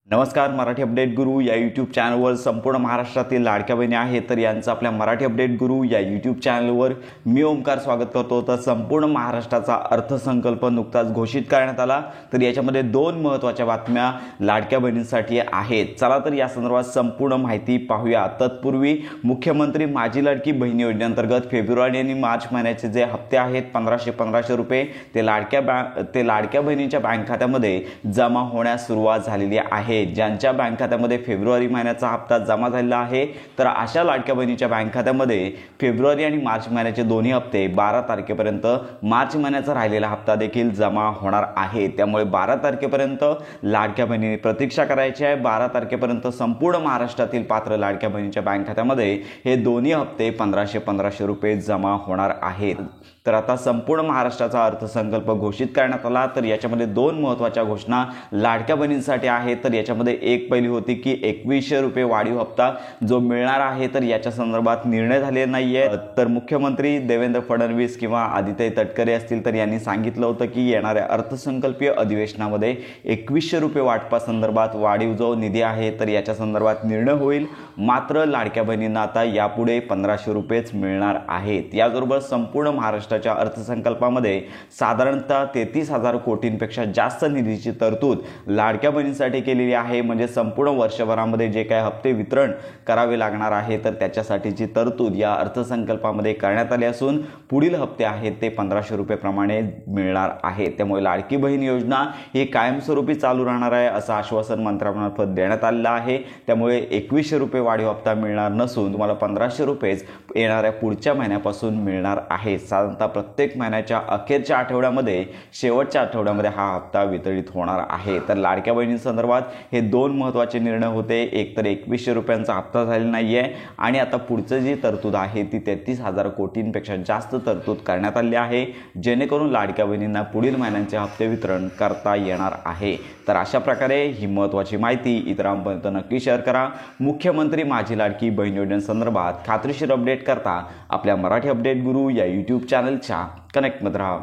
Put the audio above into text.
नमस्कार. मराठी अपडेट गुरु या यूट्यूब चॅनलवर संपूर्ण महाराष्ट्रातील लाडक्या बहिणी आहेत तर यांचं आपल्या मराठी अपडेट गुरु या यूट्यूब चॅनलवर मी ओमकार स्वागत करतो. तर संपूर्ण महाराष्ट्राचा अर्थसंकल्प नुकताच घोषित करण्यात आला. तर याच्यामध्ये दोन महत्त्वाच्या बातम्या लाडक्या बहिणींसाठी आहेत. चला तर या संदर्भात संपूर्ण माहिती पाहूया. तत्पूर्वी मुख्यमंत्री माझी लाडकी बहीण योजनेअंतर्गत फेब्रुवारी आणि मार्च महिन्याचे जे हप्ते आहेत 1500 रुपये ते लाडक्या बहिणींच्या बँक खात्यामध्ये जमा होण्यास सुरुवात झालेली आहे. ज्यांच्या बँक खात्यामध्ये फेब्रुवारी महिन्याचा हप्ता जमा झालेला आहे तर अशा लाडक्या बहिणीच्या बँक खात्यामध्ये फेब्रुवारी आणि मार्च महिन्याचे दोन्ही हप्ते 12 तारखेपर्यंत मार्च महिन्याचा राहिलेला हप्ता देखील जमा होणार आहे. त्यामुळे 12 तारखेपर्यंत लाडक्या बहिणींनी प्रतीक्षा करायची आहे. 12 तारखेपर्यंत संपूर्ण महाराष्ट्रातील पात्र लाडक्या बहिणीच्या बँक खात्यामध्ये हे दोन्ही हप्ते 1500 रुपये जमा होणार आहेत. तर आता संपूर्ण महाराष्ट्राचा अर्थसंकल्प घोषित करण्यात आला. तर याच्यामध्ये दोन महत्त्वाच्या घोषणा लाडक्या बहिणींसाठी आहेत. तर याच्यामध्ये एक पहिली होती की 2100 रुपये वाढीव हप्ता जो मिळणार आहे तर याच्या संदर्भात निर्णय झालेला नाहीये. तर मुख्यमंत्री देवेंद्र फडणवीस किंवा आदित्य तटकरे असतील तर यांनी सांगितलं होतं की येणाऱ्या अर्थसंकल्पीय अधिवेशनामध्ये 2100 रुपये वाटपासंदर्भात वाढीव जो निधी आहे तर याच्या संदर्भात निर्णय होईल. मात्र लाडक्या बहिणींना आता यापुढे 1500 रुपयेच मिळणार आहेत. याबरोबर संपूर्ण महाराष्ट्राच्या अर्थसंकल्पामध्ये साधारणतः 33,000 कोटींपेक्षा जास्त निधीची तरतूद लाडक्या बहिणींसाठी केलेली आहे. म्हणजे संपूर्ण वर्षभरामध्ये जे काही हप्ते वितरण करावे लागणार आहे तर त्याच्यासाठीची तरतूद या अर्थसंकल्पामध्ये करण्यात आली असून पुढील हप्ते आहेत ते 1500 रुपये प्रमाणे मिळणार आहे. त्यामुळे लाडकी बहीण योजना ही कायमस्वरूपी चालू राहणार आहे असं आश्वासन मंत्र्यामार्फत देण्यात आलेलं आहे. त्यामुळे 2100 रुपये वाढीव हप्ता मिळणार नसून तुम्हाला 1500 रुपयेच येणाऱ्या पुढच्या महिन्यापासून मिळणार आहे. साधारणतः प्रत्येक महिन्याच्या अखेरच्या आठवड्यामध्ये शेवटच्या आठवड्यामध्ये हा हप्ता वितरित होणार आहे. तर लाडक्या बहिणींसंदर्भात हे दोन महत्त्वाचे निर्णय होते. एक तर 2100 रुपयांचा हप्ता झालेला नाही आहे आणि आता पुढचं जी तरतूद आहे ती 33,000 कोटींपेक्षा जास्त तरतूद करण्यात आली आहे जेणेकरून लाडक्या बहिणींना पुढील महिन्यांचे हप्ते वितरण करता येणार आहे. तर अशा प्रकारे ही महत्त्वाची माहिती इतरांपर्यंत नक्की शेअर करा. मुख्यमंत्री माझी लाडकी बहीण योजनेसंदर्भात खात्रीशीर अपडेट करता आपल्या मराठी अपडेट गुरु या यूट्यूब चॅनलच्या कनेक्टमध्ये राहा.